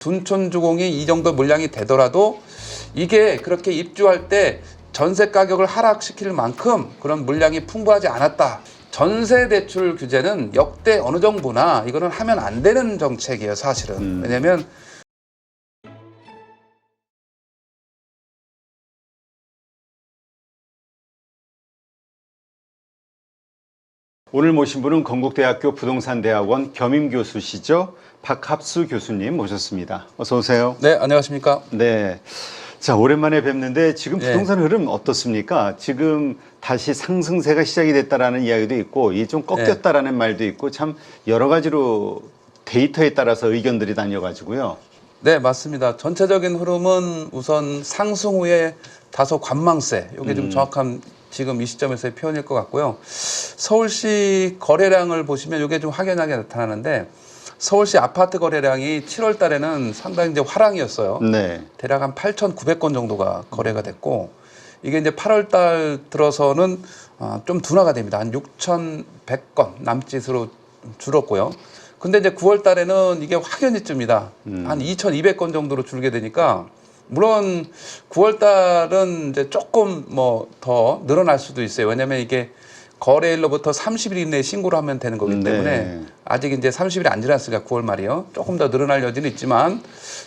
둔촌주공이 이 정도 물량이 되더라도 이게 그렇게 입주할 때 전세 가격을 하락시킬 만큼 그런 물량이 풍부하지 않았다. 전세 대출 규제는 역대 어느 정부나 이거는 하면 안 되는 정책이에요, 사실은. 왜냐면 오늘 모신 분은 건국대학교 부동산대학원 겸임교수시죠. 박합수 교수님 모셨습니다. 어서 오세요. 네, 안녕하십니까? 네. 자, 오랜만에 뵙는데 지금 네. 부동산 흐름 어떻습니까? 지금 다시 상승세가 시작이 됐다라는 이야기도 있고, 이게 좀 꺾였다라는 말도 있고, 참 여러 가지로 데이터에 따라서 의견들이 다녀가지고요. 네, 맞습니다. 전체적인 흐름은 우선 상승 후에 다소 관망세, 이게 좀 정확한 지금 이 시점에서의 표현일 것 같고요. 서울시 거래량을 보시면 이게 좀 확연하게 나타나는데, 서울시 아파트 거래량이 7월 달에는 상당히 이제 화랑이었어요. 네. 대략 한 8,900건 정도가 거래가 됐고, 이게 이제 8월 달 들어서는 좀 둔화가 됩니다. 한 6,100건 남짓으로 줄었고요. 근데 이제 9월 달에는 이게 확연히 뜹니다. 한 2,200건 정도로 줄게 되니까, 물론 9월 달은 이제 조금 뭐 더 늘어날 수도 있어요. 왜냐면 이게 거래일로부터 30일 이내에 신고를 하면 되는 거기 때문에 네. 아직 이제 30일이 안 지났으니까 9월 말이요. 조금 더 늘어날 여지는 있지만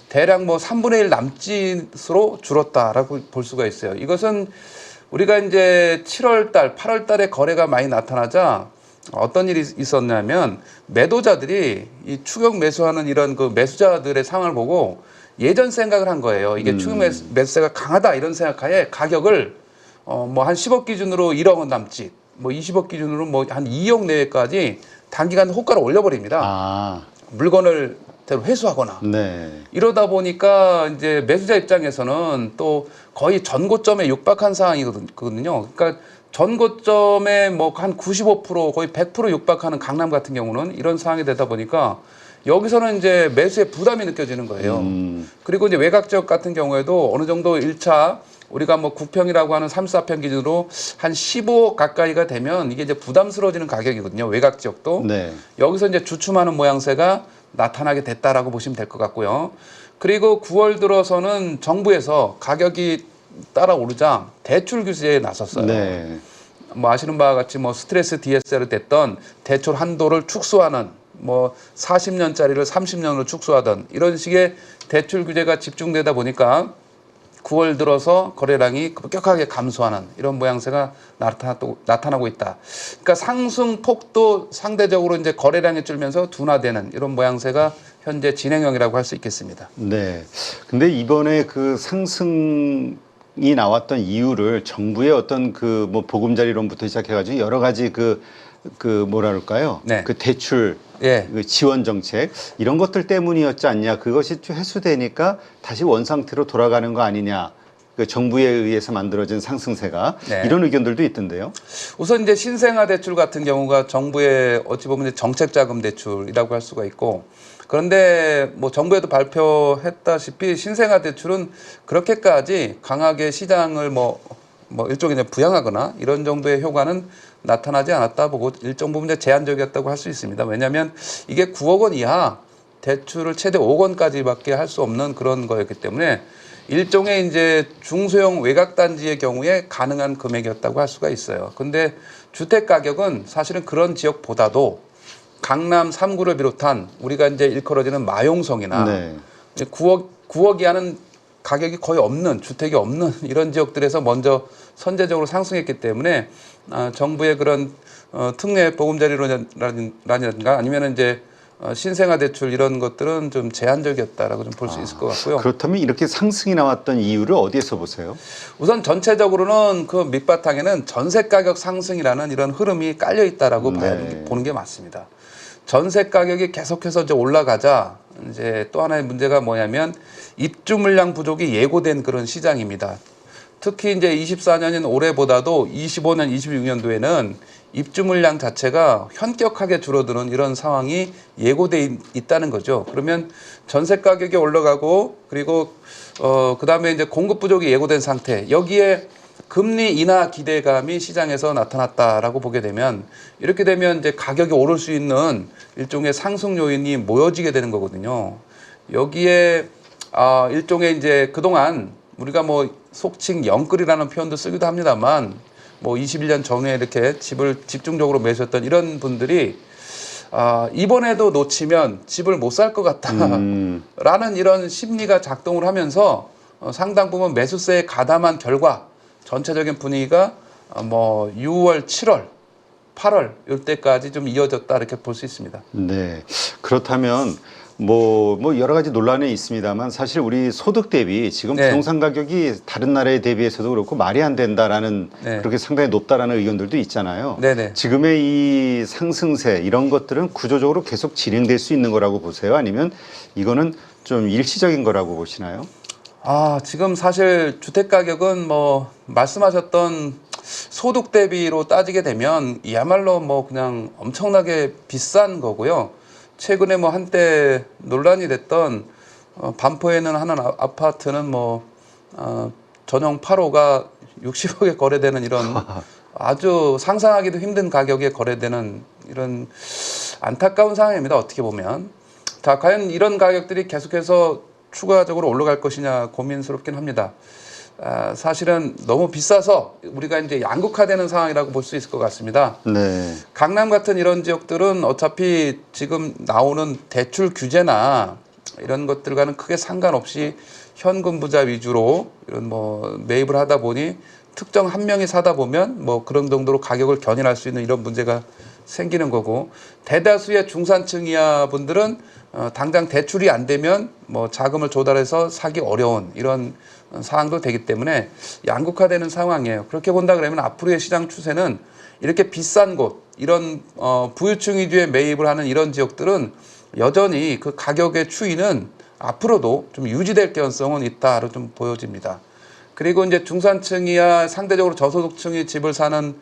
대략 뭐 3분의 1 남짓으로 줄었다라고 볼 수가 있어요. 이것은 우리가 이제 7월 달, 8월 달에 거래가 많이 나타나자 어떤 일이 있었냐면 매도자들이 이 추격 매수하는 이런 그 매수자들의 상황을 보고 예전 생각을 한 거예요. 이게 추격 매수세가 강하다 이런 생각하에 가격을 뭐 한 10억 기준으로 1억 원 남짓, 뭐 20억 기준으로 뭐 한 2억 내외까지 단기간 호가를 올려버립니다. 물건을 대로 회수하거나. 네. 이러다 보니까 이제 매수자 입장에서는 또 거의 전고점에 육박한 상황이거든요. 그러니까 전고점에 뭐 한 95% 거의 100% 육박하는 강남 같은 경우는 이런 상황이 되다 보니까 여기서는 이제 매수의 부담이 느껴지는 거예요. 그리고 이제 외곽 지역 같은 경우에도 어느 정도 1차 우리가 뭐 9평이라고 하는 3, 4평 기준으로 한 15억 가까이가 되면 이게 이제 부담스러워지는 가격이거든요. 외곽 지역도. 네. 여기서 이제 주춤하는 모양새가 나타나게 됐다라고 보시면 될 것 같고요. 그리고 9월 들어서는 정부에서 가격이 따라오르자 대출 규제에 나섰어요. 네. 뭐 아시는 바와 같이 뭐 스트레스 DSR을 댔던 대출 한도를 축소하는 뭐 40년짜리를 30년으로 축소하던 이런 식의 대출 규제가 집중되다 보니까 9월 들어서 거래량이 급격하게 감소하는 이런 모양새가 나타나고 있다. 그러니까 상승폭도 상대적으로 이제 거래량이 줄면서 둔화되는 이런 모양새가 현재 진행형이라고 할 수 있겠습니다. 네. 근데 이번에 그 상승이 나왔던 이유를 정부의 어떤 그 뭐 보금자리론부터 시작해가지고 여러 가지 그 뭐랄까요? 네. 그 대출, 예. 그 지원 정책 이런 것들 때문이었지 않냐? 그것이 좀 해소되니까 다시 원상태로 돌아가는 거 아니냐? 그 정부에 의해서 만들어진 상승세가 네. 이런 의견들도 있던데요. 우선 이제 신생아 대출 같은 경우가 정부의 어찌 보면 이제 정책자금 대출이라고 할 수가 있고, 그런데 뭐 정부에도 발표했다시피 신생아 대출은 그렇게까지 강하게 시장을 뭐 일종의 이제 부양하거나 이런 정도의 효과는 나타나지 않았다 보고 일정 부분 이제 제한적이었다고 할 수 있습니다. 왜냐하면 이게 9억 원 이하 대출을 최대 5억 원까지밖에 할 수 없는 그런 거였기 때문에 일종의 이제 중소형 외곽단지의 경우에 가능한 금액이었다고 할 수가 있어요. 근데 주택 가격은 사실은 그런 지역보다도 강남 3구를 비롯한 우리가 이제 일컬어지는 마용성이나 네. 9억 이하는 가격이 거의 없는, 주택이 없는 이런 지역들에서 먼저 선제적으로 상승했기 때문에 정부의 그런 특례 보금자리론이라든가 아니면 이제 신생아 대출 이런 것들은 좀 제한적이었다라고 좀 볼 수 있을 것 같고요. 그렇다면 이렇게 상승이 나왔던 이유를 어디에서 보세요? 우선 전체적으로는 그 밑바탕에는 전세 가격 상승이라는 이런 흐름이 깔려 있다라고 보는 게 맞습니다. 전세 가격이 계속해서 이제 올라가자 이제 또 하나의 문제가 뭐냐면 입주 물량 부족이 예고된 그런 시장입니다. 특히 이제 24년인 올해보다도 25년, 26년도에는 입주 물량 자체가 현격하게 줄어드는 이런 상황이 예고돼 있다는 거죠. 그러면 전세 가격이 올라가고 그리고 그다음에 이제 공급 부족이 예고된 상태. 여기에 금리 인하 기대감이 시장에서 나타났다라고 보게 되면 이렇게 되면 이제 가격이 오를 수 있는 일종의 상승 요인이 모여지게 되는 거거든요. 여기에 일종의 이제 그동안 우리가 뭐 속칭 영끌이라는 표현도 쓰기도 합니다만 뭐 21년 전에 이렇게 집을 집중적으로 매수했던 이런 분들이 이번에도 놓치면 집을 못 살 것 같다라는 이런 심리가 작동을 하면서 상당 부분 매수세에 가담한 결과 전체적인 분위기가 뭐 6월, 7월, 8월 이때까지 좀 이어졌다 이렇게 볼 수 있습니다. 네. 그렇다면 뭐 여러 가지 논란이 있습니다만 사실 우리 소득 대비 지금 네. 부동산 가격이 다른 나라에 대비해서도 그렇고 말이 안 된다라는 네. 그렇게 상당히 높다라는 의견들도 있잖아요. 네네. 지금의 이 상승세 이런 것들은 구조적으로 계속 진행될 수 있는 거라고 보세요? 아니면 이거는 좀 일시적인 거라고 보시나요? 지금 사실 주택 가격은 뭐 말씀하셨던 소득 대비로 따지게 되면 이야말로 뭐 그냥 엄청나게 비싼 거고요. 최근에 뭐 한때 논란이 됐던 반포에는 하는 아파트는 뭐 전용 8호가 60억에 거래되는 이런 아주 상상하기도 힘든 가격에 거래되는 이런 안타까운 상황입니다. 어떻게 보면. 자, 과연 이런 가격들이 계속해서 추가적으로 올라갈 것이냐 고민스럽긴 합니다. 사실은 너무 비싸서 우리가 이제 양극화되는 상황이라고 볼 수 있을 것 같습니다. 네. 강남 같은 이런 지역들은 어차피 지금 나오는 대출 규제나 이런 것들과는 크게 상관없이 현금 부자 위주로 이런 뭐 매입을 하다 보니 특정 한 명이 사다 보면 뭐 그런 정도로 가격을 견인할 수 있는 이런 문제가 생기는 거고, 대다수의 중산층 이하 분들은 당장 대출이 안 되면 뭐 자금을 조달해서 사기 어려운 이런 상황도 되기 때문에 양극화되는 상황이에요. 그렇게 본다 그러면 앞으로의 시장 추세는 이렇게 비싼 곳, 이런 부유층 위주의 매입을 하는 이런 지역들은 여전히 그 가격의 추이는 앞으로도 좀 유지될 가능성은 있다로 좀 보여집니다. 그리고 이제 중산층 이하 상대적으로 저소득층이 집을 사는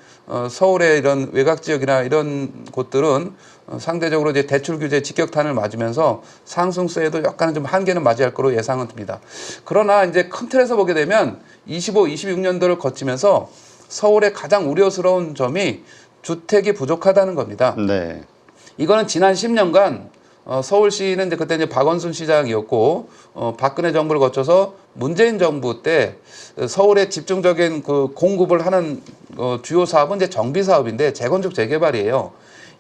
서울의 이런 외곽 지역이나 이런 곳들은 상대적으로 이제 대출 규제 직격탄을 맞으면서 상승세에도 약간은 좀 한계는 맞이할 거로 예상은 듭니다. 그러나 이제 큰 틀에서 보게 되면 25, 26년도를 거치면서 서울의 가장 우려스러운 점이 주택이 부족하다는 겁니다. 네. 이거는 지난 10년간 서울시는 이제 그때 이제 박원순 시장이었고 박근혜 정부를 거쳐서 문재인 정부 때 서울에 집중적인 그 공급을 하는 주요 사업은 이제 정비 사업인데 재건축 재개발이에요.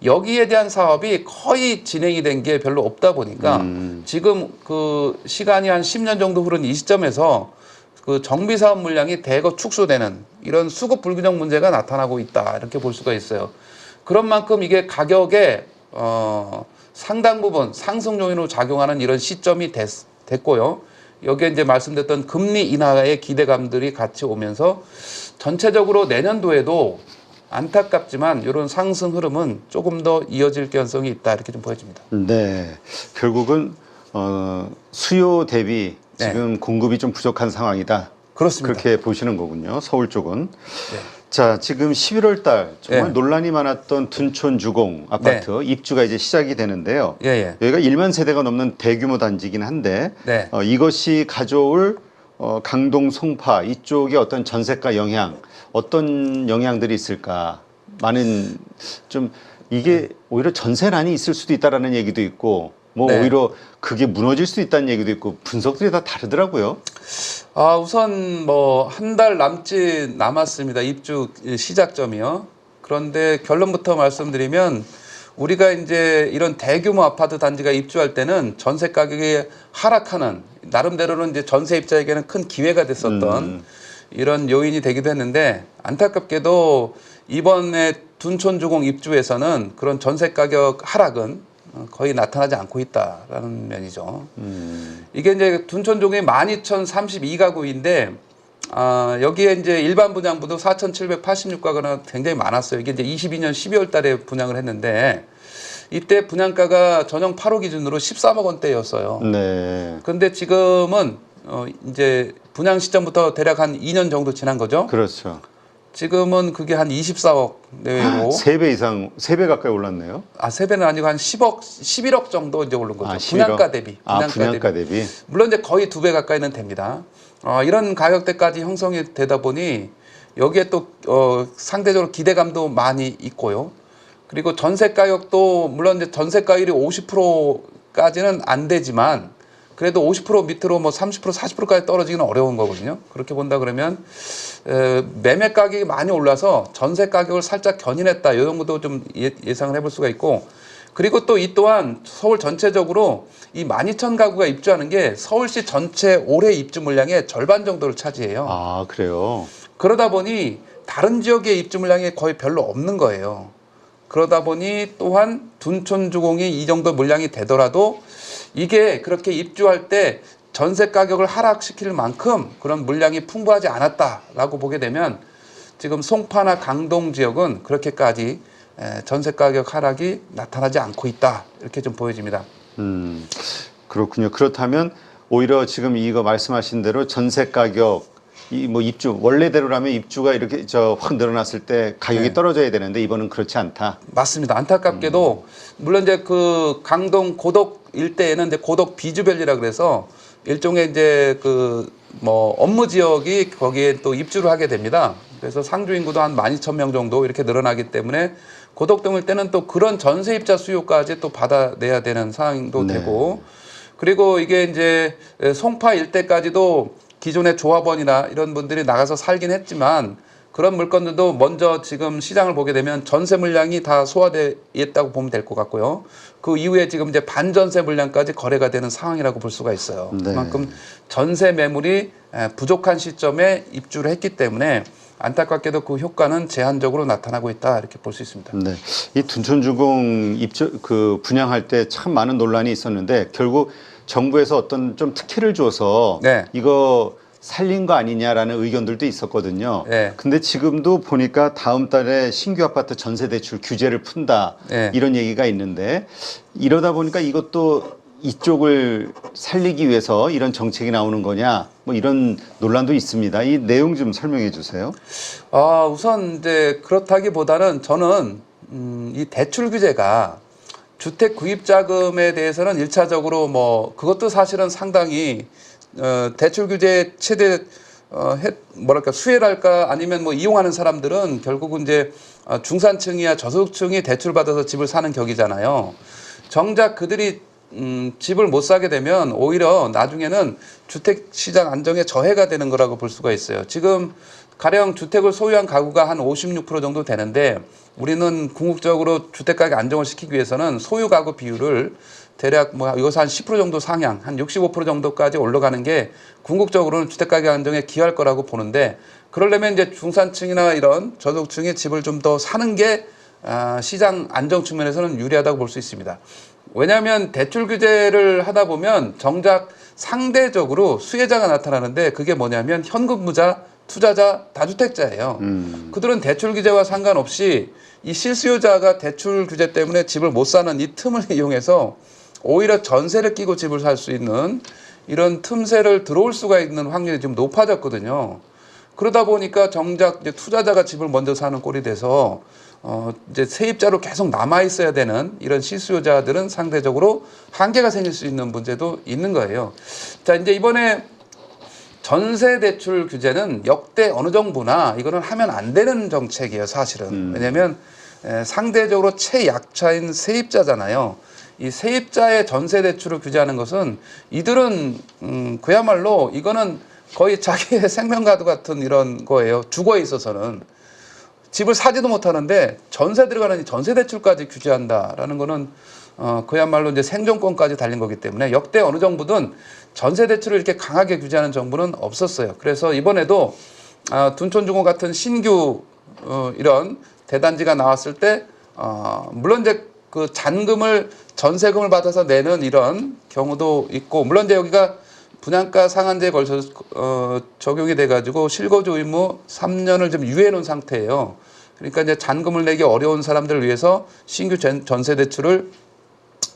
여기에 대한 사업이 거의 진행이 된 게 별로 없다 보니까 지금 그 시간이 한 10년 정도 흐른 이 시점에서 그 정비 사업 물량이 대거 축소되는 이런 수급 불균형 문제가 나타나고 있다 이렇게 볼 수가 있어요. 그런 만큼 이게 가격에 상당 부분 상승 요인으로 작용하는 이런 시점이 됐고요. 여기에 이제 말씀드렸던 금리 인하의 기대감들이 같이 오면서 전체적으로 내년도에도 안타깝지만 이런 상승 흐름은 조금 더 이어질 가능성이 있다 이렇게 좀 보여집니다. 네. 결국은 수요 대비 네. 지금 공급이 좀 부족한 상황이다. 그렇습니다. 그렇게 보시는 거군요. 서울 쪽은. 네. 자, 지금 11월 달 정말 네. 논란이 많았던 둔촌 주공 아파트 입주가 이제 시작이 되는데요. 예. 여기가 1만 세대가 넘는 대규모 단지긴 한데 네. 이것이 가져올 강동, 송파 이쪽의 어떤 전세가 영향, 어떤 영향들이 있을까? 많은 좀 이게 오히려 전세난이 있을 수도 있다라는 얘기도 있고 뭐 네. 오히려 그게 무너질 수도 있다는 얘기도 있고 분석들이 다 다르더라고요. 우선 뭐 한 달 남았습니다. 입주 시작점이요. 그런데 결론부터 말씀드리면 우리가 이제 이런 대규모 아파트 단지가 입주할 때는 전세 가격이 하락하는 나름대로는 이제 전세입자에게는 큰 기회가 됐었던 이런 요인이 되기도 했는데 안타깝게도 이번에 둔촌주공 입주에서는 그런 전세 가격 하락은 거의 나타나지 않고 있다라는 면이죠. 이게 이제 둔촌주공이 12,032가구인데 여기에 이제 일반 분양부도 4,786가구나 굉장히 많았어요. 이게 이제 22년 12월 달에 분양을 했는데 이때 분양가가 전용 8호 기준으로 13억 원대였어요. 네. 그런데 지금은 이제 분양 시점부터 대략 한 2년 정도 지난 거죠. 그렇죠. 지금은 그게 한 24억 내외로 3배 이상, 3배 가까이 올랐네요. 3배는 아니고 한 11억 정도 이제 오른 거죠. 11억? 분양가 대비. 분양가 대비. 물론 이제 거의 2배 가까이는 됩니다. 이런 가격대까지 형성이 되다 보니 여기에 또 상대적으로 기대감도 많이 있고요. 그리고 전세 가격도 물론 이제 전세가율이 50%까지는 안 되지만 그래도 50% 밑으로 뭐 30% 40%까지 떨어지기는 어려운 거거든요. 그렇게 본다 그러면 매매 가격이 많이 올라서 전세 가격을 살짝 견인했다. 이 정도도 좀 예상을 해볼 수가 있고, 그리고 또 이 또한 서울 전체적으로 이 12,000 가구가 입주하는 게 서울시 전체 올해 입주 물량의 절반 정도를 차지해요. 아, 그래요. 그러다 보니 다른 지역의 입주 물량이 거의 별로 없는 거예요. 그러다 보니 또한 둔촌주공이 이 정도 물량이 되더라도 이게 그렇게 입주할 때 전세 가격을 하락시킬 만큼 그런 물량이 풍부하지 않았다라고 보게 되면 지금 송파나 강동 지역은 그렇게까지 전세 가격 하락이 나타나지 않고 있다, 이렇게 좀 보여집니다. 그렇군요. 그렇다면 오히려 지금 이거 말씀하신 대로 전세 가격 이 뭐 입주 원래대로라면 입주가 이렇게 확 늘어났을 때 가격이 네. 떨어져야 되는데 이번은 그렇지 않다. 맞습니다. 안타깝게도 물론 이제 그 강동 고덕 일대에는 이제 고덕 비주밸리라 그래서 일종의 이제 그 뭐 업무 지역이 거기에 또 입주를 하게 됩니다. 그래서 상주 인구도 한 12,000명 정도 이렇게 늘어나기 때문에 고덕 등 일대는 또 그런 전세입자 수요까지 또 받아내야 되는 상황도 네. 되고, 그리고 이게 이제 송파 일대까지도 기존의 조합원이나 이런 분들이 나가서 살긴 했지만 그런 물건들도 먼저 지금 시장을 보게 되면 전세 물량이 다 소화되어 있다고 보면 될 것 같고요. 그 이후에 지금 이제 반전세 물량까지 거래가 되는 상황이라고 볼 수가 있어요. 네. 그만큼 전세 매물이 부족한 시점에 입주를 했기 때문에 안타깝게도 그 효과는 제한적으로 나타나고 있다, 이렇게 볼 수 있습니다. 네. 이 둔촌주공 분양할 때 참 많은 논란이 있었는데 결국 정부에서 어떤 좀 특혜를 줘서 네. 이거 살린 거 아니냐라는 의견들도 있었거든요. 네. 근데 지금도 보니까 다음 달에 신규 아파트 전세 대출 규제를 푼다. 네. 이런 얘기가 있는데 이러다 보니까 이것도 이쪽을 살리기 위해서 이런 정책이 나오는 거냐, 뭐 이런 논란도 있습니다. 이 내용 좀 설명해 주세요. 우선 이제 그렇다기보다는 저는 이 대출 규제가 주택 구입 자금에 대해서는 일차적으로 뭐 그것도 사실은 상당히 대출 규제 최대 뭐랄까 수혜랄까 아니면 뭐 이용하는 사람들은 결국은 이제 중산층이야 저소득층이 대출 받아서 집을 사는 격이잖아요. 정작 그들이 집을 못 사게 되면 오히려 나중에는 주택 시장 안정에 저해가 되는 거라고 볼 수가 있어요. 지금 가령 주택을 소유한 가구가 한 56% 정도 되는데 우리는 궁극적으로 주택 가격 안정을 시키기 위해서는 소유 가구 비율을 대략 뭐 이것은 한 10% 정도 상향, 한 65% 정도까지 올라가는 게 궁극적으로는 주택 가격 안정에 기여할 거라고 보는데, 그러려면 이제 중산층이나 이런 저소득층이 집을 좀 더 사는 게 시장 안정 측면에서는 유리하다고 볼 수 있습니다. 왜냐하면 대출 규제를 하다 보면 정작 상대적으로 수혜자가 나타나는데 그게 뭐냐면 현금부자, 투자자, 다주택자예요. 그들은 대출 규제와 상관없이 이 실수요자가 대출 규제 때문에 집을 못 사는 이 틈을 이용해서 오히려 전세를 끼고 집을 살 수 있는 이런 틈새를 들어올 수가 있는 확률이 좀 높아졌거든요. 그러다 보니까 정작 이제 투자자가 집을 먼저 사는 꼴이 돼서 이제 세입자로 계속 남아 있어야 되는 이런 실수요자들은 상대적으로 한계가 생길 수 있는 문제도 있는 거예요. 자, 이제 이번에 전세 대출 규제는 역대 어느 정부나 이거는 하면 안 되는 정책이에요, 사실은. 왜냐하면 상대적으로 최약자인 세입자잖아요. 이 세입자의 전세 대출을 규제하는 것은 이들은 그야말로 이거는 거의 자기의 생명과도 같은 이런 거예요. 주거에 있어서는. 집을 사지도 못하는데 전세 들어가는 전세 대출까지 규제한다라는 거는 그야말로 이제 생존권까지 달린 거기 때문에 역대 어느 정부든 전세 대출을 이렇게 강하게 규제하는 정부는 없었어요. 그래서 이번에도 둔촌주공 같은 신규 이런 대단지가 나왔을 때 물론 이제 그 잔금을 전세금을 받아서 내는 이런 경우도 있고, 물론 이제 여기가 분양가 상한제에 걸쳐서 적용이 돼가지고 실거주 의무 3년을 좀 유예해 놓은 상태예요. 그러니까 이제 잔금을 내기 어려운 사람들을 위해서 신규 전세 대출을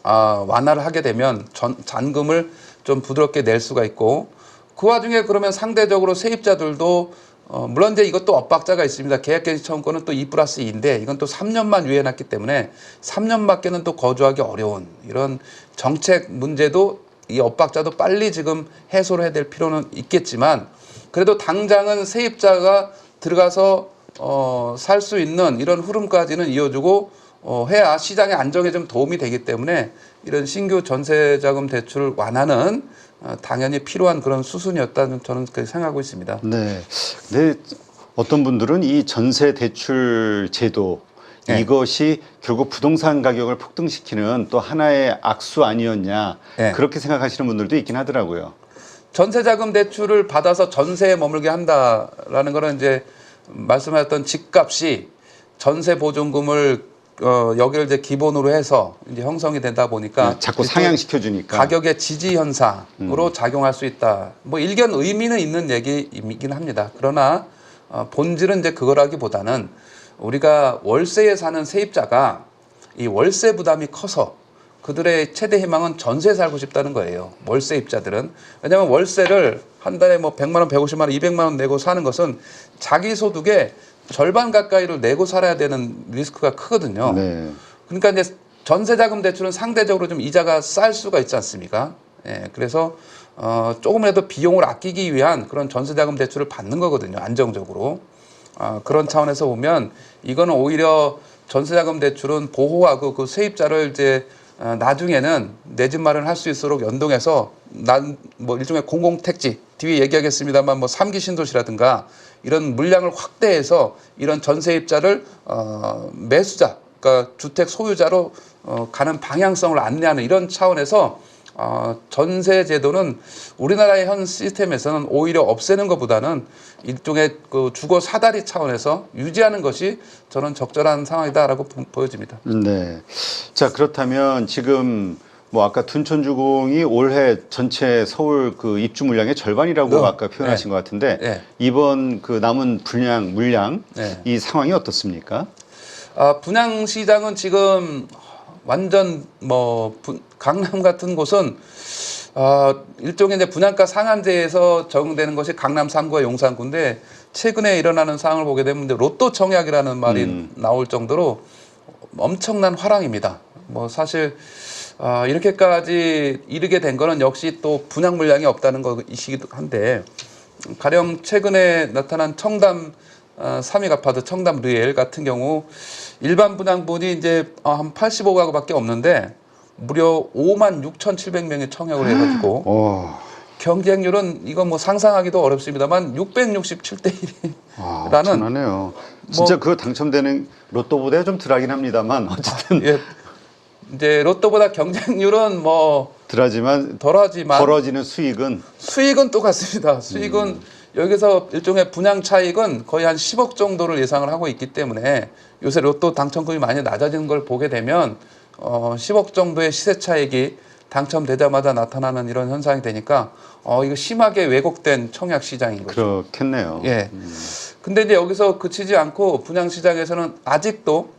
완화를 하게 되면 잔금을 좀 부드럽게 낼 수가 있고, 그 와중에 그러면 상대적으로 세입자들도 물론 이제 이것도 엇박자가 있습니다. 계약갱신 청구권은 또 2+2인데 이건 또 3년만 유예해놨기 때문에 3년밖에는 또 거주하기 어려운 이런 정책 문제도, 이 엇박자도 빨리 지금 해소를 해야 될 필요는 있겠지만, 그래도 당장은 세입자가 들어가서 살 수 있는 이런 흐름까지는 이어주고 해야 시장의 안정에 좀 도움이 되기 때문에 이런 신규 전세자금 대출 완화는 당연히 필요한 그런 수순이었다는 저는 그렇게 생각하고 있습니다. 네. 근데 어떤 분들은 이 전세 대출 제도 네. 이것이 결국 부동산 가격을 폭등시키는 또 하나의 악수 아니었냐 네. 그렇게 생각하시는 분들도 있긴 하더라고요. 전세자금 대출을 받아서 전세에 머물게 한다라는 거는 이제 말씀하셨던 집값이 전세 보증금을 여기를 이제 기본으로 해서 이제 형성이 되다 보니까 네, 자꾸 상향시켜 주니까 가격의 지지 현상으로 작용할 수 있다. 뭐 일견 의미는 있는 얘기이긴 합니다. 그러나 본질은 이제 그거라기보다는 우리가 월세에 사는 세입자가 이 월세 부담이 커서 그들의 최대 희망은 전세에 살고 싶다는 거예요. 월세 입자들은. 왜냐하면 월세를 한 달에 뭐 100만 원, 150만 원, 200만 원 내고 사는 것은 자기 소득의 절반 가까이를 내고 살아야 되는 리스크가 크거든요. 네. 그러니까 이제 전세자금 대출은 상대적으로 좀 이자가 쌀 수가 있지 않습니까? 예, 그래서 조금이라도 비용을 아끼기 위한 그런 전세자금 대출을 받는 거거든요. 안정적으로. 그런 차원에서 보면 이거는 오히려 전세자금 대출은 보호하고 그 세입자를 이제 나중에는 내 집 마련을 할 수 있도록 연동해서 난 뭐 일종의 공공택지 뒤에 얘기하겠습니다만 뭐 3기 신도시라든가 이런 물량을 확대해서 이런 전세입자를 매수자 그러니까 주택 소유자로 가는 방향성을 안내하는 이런 차원에서 전세 제도는 우리나라의 현 시스템에서는 오히려 없애는 것보다는 일종의 그 주거 사다리 차원에서 유지하는 것이 저는 적절한 상황이다라고 보여집니다. 네. 자, 그렇다면 지금 뭐 아까 둔촌주공이 올해 전체 서울 그 입주 물량의 절반이라고 아까 표현하신 것 같은데 네. 이번 그 남은 물량 네. 이 상황이 어떻습니까? 분양 시장은 지금 완전 뭐 강남 같은 곳은 일종의 이제 분양가 상한제에서 적용되는 것이 강남 3구와 용산 9인데 최근에 일어나는 상황을 보게 되면 이제 로또 청약이라는 말이 나올 정도로 엄청난 화랑입니다. 뭐 사실 이렇게까지 이르게 된 거는 역시 또 분양 물량이 없다는 것이기도 한데 가령 최근에 나타난 청담 3익 아파트 청담 르엘 같은 경우 일반 분양분이 이제 한 85가구밖에 없는데 무려 56,700명이 청약을 해가지고 경쟁률은 이거 뭐 상상하기도 어렵습니다만 667대 1이라는 대단하네요. 진짜 그거 당첨되는 로또보다 좀 덜하긴 합니다만 어쨌든 예, 이제 로또보다 경쟁률은 뭐 덜하지만 덜하지만 벌어지는 수익은 똑같습니다. 수익은 여기서 일종의 분양 차익은 거의 한 10억 정도를 예상을 하고 있기 때문에 요새 로또 당첨금이 많이 낮아지는 걸 보게 되면 10억 정도의 시세 차익이 당첨되자마자 나타나는 이런 현상이 되니까 이거 심하게 왜곡된 청약 시장인 거죠. 그렇겠네요. 예. 근데 이제 여기서 그치지 않고 분양 시장에서는 아직도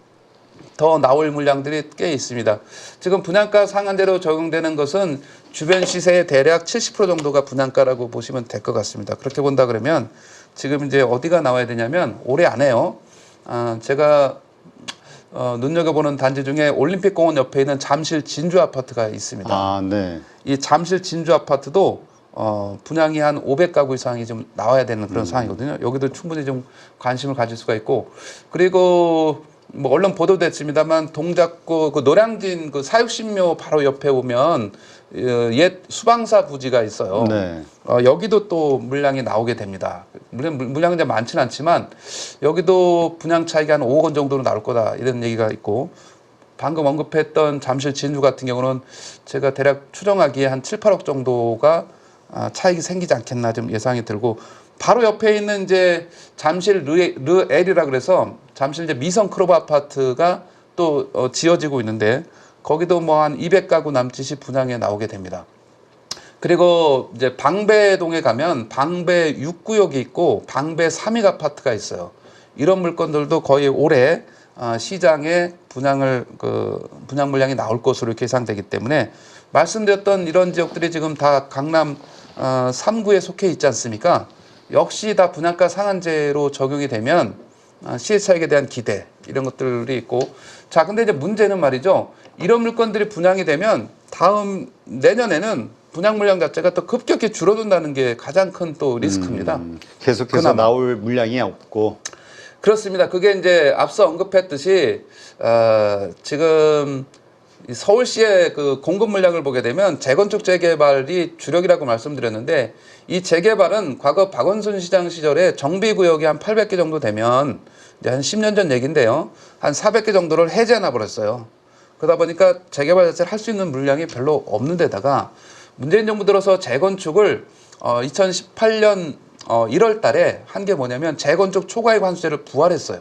더 나올 물량들이 꽤 있습니다. 지금 분양가 상한제로 적용되는 것은 주변 시세의 대략 70% 정도가 분양가라고 보시면 될 것 같습니다. 그렇게 본다 그러면 지금 이제 어디가 나와야 되냐면 올해 안에요. 제가 눈여겨보는 단지 중에 올림픽공원 옆에 있는 잠실 진주 아파트가 있습니다. 네. 이 잠실 진주 아파트도 분양이 한 500가구 이상이 좀 나와야 되는 그런 상황이거든요. 여기도 충분히 좀 관심을 가질 수가 있고 그리고 뭐 언론 보도됐습니다만 동작구 그 노량진 그 사육신묘 바로 옆에 보면 옛 수방사 부지가 있어요. 네. 여기도 또 물량이 나오게 됩니다. 물량이 이제 많지는 않지만 여기도 분양 차익이 한 5억 원 정도로 나올 거다 이런 얘기가 있고 방금 언급했던 잠실 진주 같은 경우는 제가 대략 추정하기에 한 7, 8억 정도가 차익이 생기지 않겠나 좀 예상이 들고 바로 옆에 있는 이제 잠실 르엘이라 그래서 잠실 이제 미성 크로바 아파트가 또 지어지고 있는데 거기도 뭐 한 200가구 남짓이 분양에 나오게 됩니다. 그리고 이제 방배동에 가면 방배 6구역이 있고 방배 3익 아파트가 있어요. 이런 물건들도 거의 올해 시장에 분양 물량이 나올 것으로 이렇게 예상되기 때문에 말씀드렸던 이런 지역들이 지금 다 강남 3구에 속해 있지 않습니까? 역시 다 분양가 상한제로 적용이 되면 시세 차익에 대한 기대 이런 것들이 있고 자 근데 이제 문제는 말이죠. 이런 물건들이 분양이 되면 다음 내년에는 분양 물량 자체가 또 급격히 줄어든다는 게 가장 큰 또 리스크입니다. 계속해서 그나마. 나올 물량이 없고 그렇습니다. 그게 이제 앞서 언급했듯이 지금 이 서울시의 그 공급 물량을 보게 되면 재건축 재개발이 주력이라고 말씀드렸는데 이 재개발은 과거 박원순 시장 시절에 정비구역이 한 800개 정도 되면 이제 한 10년 전 얘기인데요. 한 400개 정도를 해제하나 버렸어요. 그러다 보니까 재개발 자체를 할 수 있는 물량이 별로 없는 데다가 문재인 정부 들어서 재건축을 2018년 1월 달에 한 게 뭐냐면 재건축 초과이익 환수제를 부활했어요.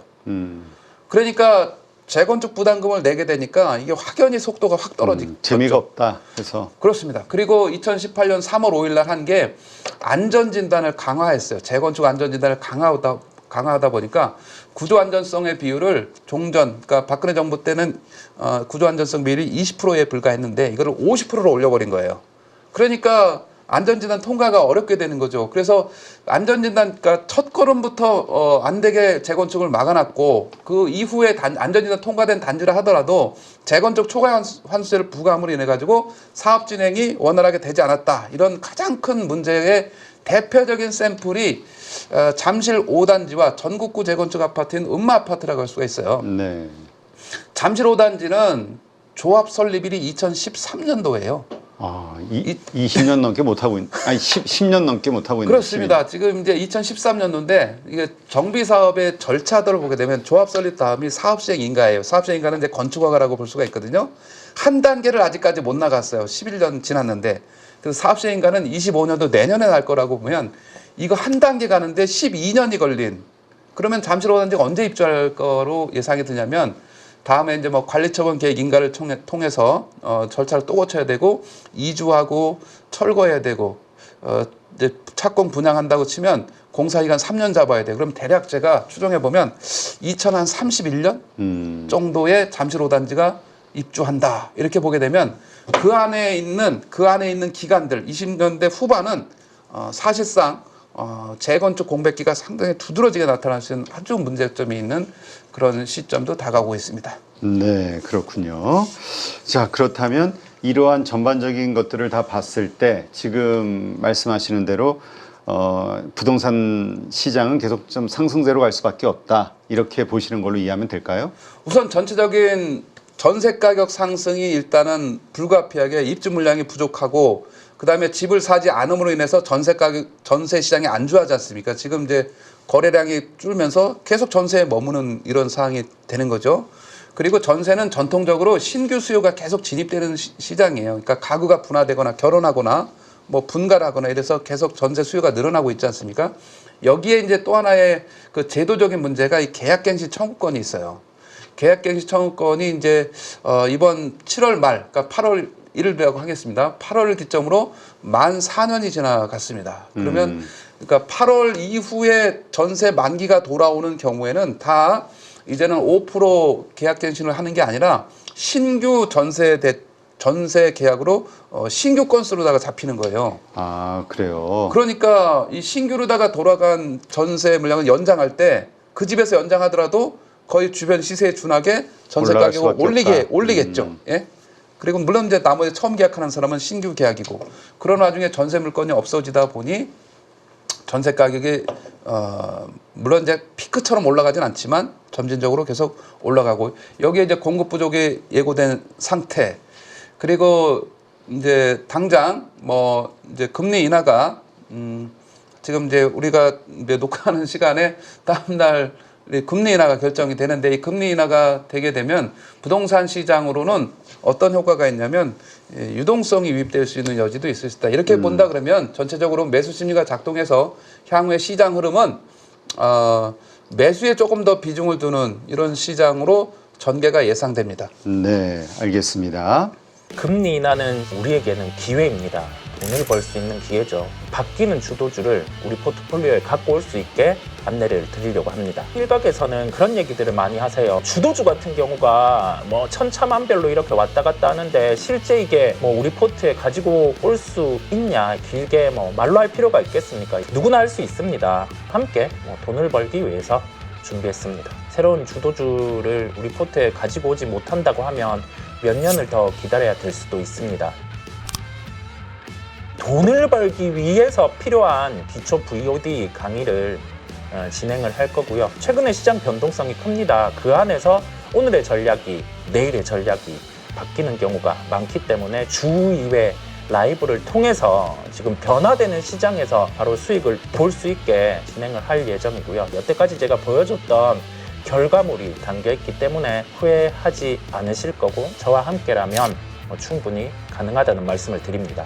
그러니까 재건축 부담금을 내게 되니까 이게 확연히 속도가 확 떨어지죠. 재미가 없다 해서. 그렇습니다. 그리고 2018년 3월 5일 날 한 게 안전진단을 강화했어요. 재건축 안전진단을 강화하다 보니까 구조안전성의 비율을 종전, 그러니까 박근혜 정부 때는 구조안전성 비율이 20%에 불과했는데 이거를 50%로 올려버린 거예요. 그러니까 안전진단 통과가 어렵게 되는 거죠. 그래서 안전진단, 그러니까 첫 걸음부터 안 되게 재건축을 막아놨고 그 이후에 안전진단 통과된 단지를 하더라도 재건축 초과 환수제를 부과함으로 인해 가지고 사업 진행이 원활하게 되지 않았다. 이런 가장 큰 문제의 대표적인 샘플이 잠실 5단지와 전국구 재건축 아파트인 음마아파트라고 할 수가 있어요. 네. 잠실 5단지는 조합 설립일이 2013년도예요. 20년 넘게 못 하고 10년 넘게 못 하고 있는. 그렇습니다. 지금 이제 2013년도인데 이게 정비 사업의 절차들을 보게 되면 조합 설립 다음이 사업 시행 인가예요. 사업 시행 인가는 이제 건축허가라고 볼 수가 있거든요. 한 단계를 아직까지 못 나갔어요. 11년 지났는데. 그래서 사업 시행 인가는 25년도 내년에 날 거라고 보면 이거 한 단계 가는데 12년이 걸린. 그러면 잠실 5단지가 언제 입주할 거로 예상이 드냐면 다음에 이제 뭐 관리처분 계획 인가를 통해서 절차를 또 거쳐야 되고 이주하고 철거해야 되고 이제 착공 분양한다고 치면 공사 기간 3년 잡아야 돼. 그럼 대략 제가 추정해 보면 2031년 정도의 잠실 5단지가 입주한다. 이렇게 보게 되면 그 안에 있는 기간들 20년대 후반은 사실상 재건축 공백기가 상당히 두드러지게 나타날 수 있는 아주 문제점이 있는 그런 시점도 다가오고 있습니다. 네, 그렇군요. 자, 그렇다면 이러한 전반적인 것들을 다 봤을 때 지금 말씀하시는 대로 부동산 시장은 계속 좀 상승세로 갈 수밖에 없다. 이렇게 보시는 걸로 이해하면 될까요? 우선 전체적인 전세 가격 상승이 일단은 불가피하게 입주 물량이 부족하고 그다음에 집을 사지 않음으로 인해서 전세 시장이 안주하지 않습니까? 지금 이제 거래량이 줄면서 계속 전세에 머무는 이런 상황이 되는 거죠. 그리고 전세는 전통적으로 신규 수요가 계속 진입되는 시장이에요. 그러니까 가구가 분화되거나 결혼하거나 뭐 분가하거나 이래서 계속 전세 수요가 늘어나고 있지 않습니까? 여기에 이제 또 하나의 그 제도적인 문제가 이 계약갱신 청구권이 있어요. 계약갱신 청구권이 이제 이번 7월 말, 그러니까 8월 1일이라고 하겠습니다. 8월을 기점으로 만 4년이 지나갔습니다. 그러면 그러니까 8월 이후에 전세 만기가 돌아오는 경우에는 다 이제는 5% 계약갱신을 하는 게 아니라 신규 전세 계약으로 신규 건수로다가 잡히는 거예요. 아, 그래요. 그러니까 이 신규로다가 돌아간 전세 물량을 연장할 때 그 집에서 연장하더라도 거의 주변 시세에 준하게 전세 가격을 올리겠죠. 예? 그리고 물론 이제 나머지 처음 계약하는 사람은 신규 계약이고 그런 와중에 전세 물건이 없어지다 보니 전세 가격이 물론 이제 피크처럼 올라가진 않지만 점진적으로 계속 올라가고 여기에 이제 공급 부족이 예고된 상태 그리고 이제 당장 뭐 이제 금리 인하가 지금 이제 우리가 이제 녹화하는 시간에 다음 날 금리 인하가 결정이 되는데 이 금리 인하가 되게 되면 부동산 시장으로는 어떤 효과가 있냐면 유동성이 유입될 수 있는 여지도 있을 수 있다. 이렇게 본다 그러면 전체적으로 매수 심리가 작동해서 향후의 시장 흐름은 매수에 조금 더 비중을 두는 이런 시장으로 전개가 예상됩니다. 네, 알겠습니다. 금리 인하는 우리에게는 기회입니다. 돈을 벌 수 있는 기회죠. 바뀌는 주도주를 우리 포트폴리오에 갖고 올 수 있게 안내를 드리려고 합니다. 일각에서는 그런 얘기들을 많이 하세요. 주도주 같은 경우가 뭐 천차만별로 이렇게 왔다 갔다 하는데 실제 이게 뭐 우리 포트에 가지고 올 수 있냐 길게 뭐 말로 할 필요가 있겠습니까? 누구나 할 수 있습니다. 함께 뭐 돈을 벌기 위해서 준비했습니다. 새로운 주도주를 우리 포트에 가지고 오지 못한다고 하면 몇 년을 더 기다려야 될 수도 있습니다. 돈을 벌기 위해서 필요한 기초 VOD 강의를 진행을 할 거고요. 최근에 시장 변동성이 큽니다. 그 안에서 오늘의 전략이 내일의 전략이 바뀌는 경우가 많기 때문에 주 2회 라이브를 통해서 지금 변화되는 시장에서 바로 수익을 볼 수 있게 진행을 할 예정이고요. 여태까지 제가 보여줬던 결과물이 담겨있기 때문에 후회하지 않으실 거고 저와 함께라면 충분히 가능하다는 말씀을 드립니다.